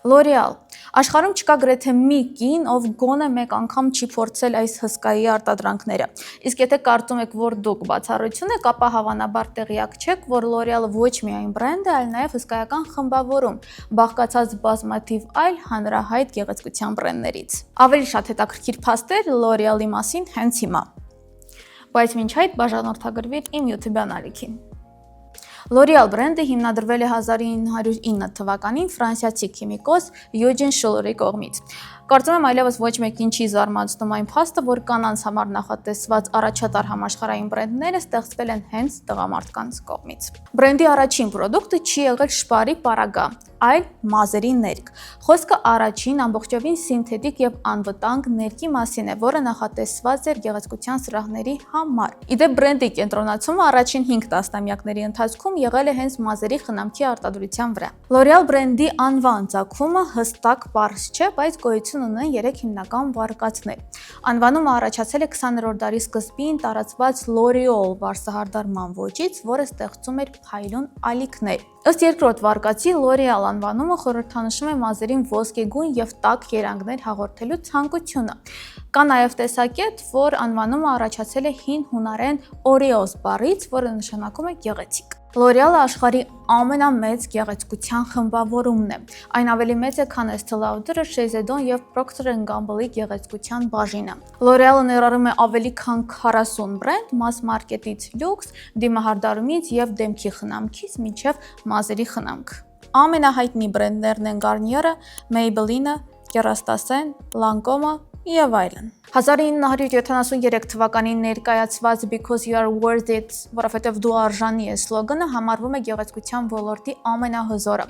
L'Oreal. Աշխարհում չկա գրեթե մի կին, ով գոնե մեկ անգամ չի փորձել այս հսկայի արտադրանքները։ Իսկ եթե կարծում եք, որ դուք բացառություն եք, ապա հավանաբար տեղյակ չեք, որ L'Oreal-ը ոչ միայն բրենդ է, այլ նաև հսկայական խմբավորում, բաղկացած բազմաթիվ այլ հանրահայտ գեղեցկության բրենդներից։ Ավելի շատ հետաքրքիր փաստեր L'Oreal-ի մասին հենց հիմա։ Բայց մինչ այդ բաժանորդագրվիր իմ YouTube-յան ալիքին։ L'Oreal բրենդը հիմնադրվել է 1909 թվականին ֆրանսիացի քիմիկոս Յուջին Շուլերի կողմից։ Կարծում եմ այլևս ոչ մեկին չի զարմացնում այն փաստը, որ կանանց համար նախատեսված առաջատար համաշխարհային բրենդները ստեղծվել են հենց տղամարդկանց կողմից։ Բրենդի առաջին պրոդուկտը չի եղել շպարի պարագա, այլ մազերի ներք։ Խոսքը առաջին ամբողջովին սինթետիկ եւ անվտանգ ներկի մասին է, որը նախատեսված էր գեղեցկության սրահների համար։ Իդեպ բրենդի կենտրոնացումը առաջին 5 տասնամյակների ընթացքում եղել է հենց մազերի խնամքի արտադրության վրա։ L'Oreal բրենդի անվան ծագումը հստակ պարզ չէ, բայց գոյություն ունեն 3 հիմնական վարկածներ։ Անվանումը առաջացել է 20-րդ դարի սկզբին տարածված L'Oreal վարսահարդարման ոճից, որը ստեղծում էր փայլուն ալիքներ։ Ըստ երկրորդ վարկածի L'Oreal անվանումը խորհրդանշում է մազերին ոսկեգույն եւ տաք երանգներ հաղորդելու ցանկությունը։ Կա նաև տեսակետ, որ անվանումը առաջացել է հին հունարեն Oreos բառից, որը նշանակում է գեղեցիկ։ L'Oreal-ը աշխարհի ամենամեծ գեղեցկության խմբավորումն է։ Այն ավելի մեծ է, քան Estée Lauder-ը, Shiseido-ն եւ Procter & Gamble-ի գեղեցկության բաժինը։ L'Oreal-ը ներառում է ավելի քան 40 բրենդ, mass market-ից լյուքս, դիմահարդարումից եւ դեմքի խնամքից մինչեւ մազերի խնամք։ Ամենահայտնի բրենդներն են Garnier-ը, Maybelline-ը, Kerastase-ն, Lancome-ը եւ այլն։ 1973 թվականին ներկայացված Because you are worth it, որովհետև դու արժանի ես սլոգանը համարվում է գեղեցկության ոլորտի ամենահզորը։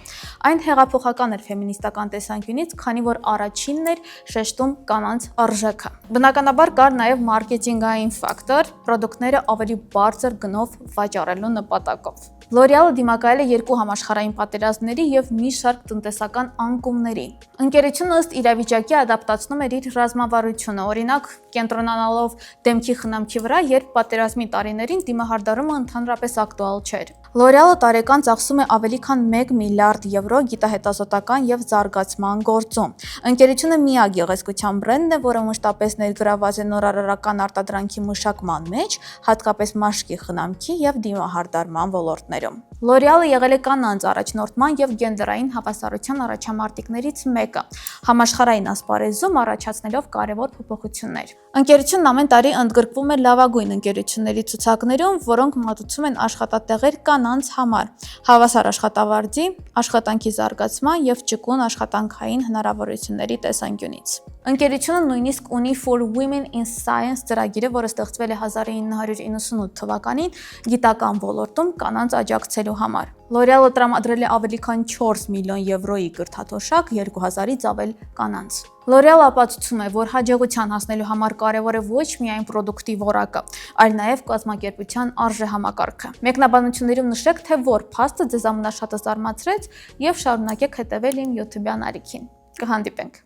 Այն հեղափոխական էր ֆեմինիստական տեսանկյունից, քանի որ առաջինն էր շեշտում կանանց արժեքը։ Բնականաբար կար նաև մարքեթինգային ֆակտոր, պրոդուկտները ավելի բարձր գնով վաճառելու նպատակով։ L'Oreal-ը դիմակայել է 2 համաշխարհային պատերազմների եւ մի շարք տնտեսական անկումների։ Ընկերությունը ըստ իրավիճակի ադապտացնում էր իր ռազմավարությունը, օրինակ կենտրոնանալով դեմքի խնամքի վրա, երբ պատերազմի տարիներին դիմահարդարումը ընդհանրապես ակտուալ չէր։ L'Oreal-ը տարեկան ծախսում է ավելի քան 1 միլիարդ եվրո գիտահետազոտական եւ զարգացման գործում։ Ընկերությունը միակ գեղեցկության բրենդն է, որը մշտապես ներգրաված է նորարարական արտադրանքի մշակման մեջ, հատկապես մաշկի խնամքի եւ դիմահարդարման ոլորտներում։ L'Oreal-ը եղել է կանանց առաջնորդման եւ գենդերային հավասարության առաջամարտիկներից մեկը, համաշխարհային ասպարեզում առաջացնելով կարևոր փոփոխություններ։ Ընկերությունն ամեն տարի ընդգրկվում է լավագույն ընկերությունների ցուցակներում, որոնք մատուցում են աշխատատեղեր կանանց համար, հավասար աշխատավարձի, աշխատանքի զարգացման եւ ճկուն աշխատանքային հնարավորությունների տեսանկյունից։ Ընկերությունը նույնիսկ ունի For Women in Science ծրագիրը, որը ստեղծվել է 1998 թվականին գիտական ոլորտում կանանց աջակցելու համար։ L'Oreal-ը տրամադրել է ավելի քան 4 միլիոն եվրոյի կրթաթոշակ 2000-ից ավել կանանց։ L'Oreal-ը ապացուցում է, որ հաջողության հասնելու համար կարևոր է ոչ միայն պրոդուկտի որակը, այլ նաև կազմակերպության արժեհամակարգը։ Մեկնաբանություններում նշեք, թե որ փաստը ձեզ ամենաշատը զարմացրեց եւ շարունակեք հետևել իմ YouTube-յան ալիքին։ Կհանդիպենք։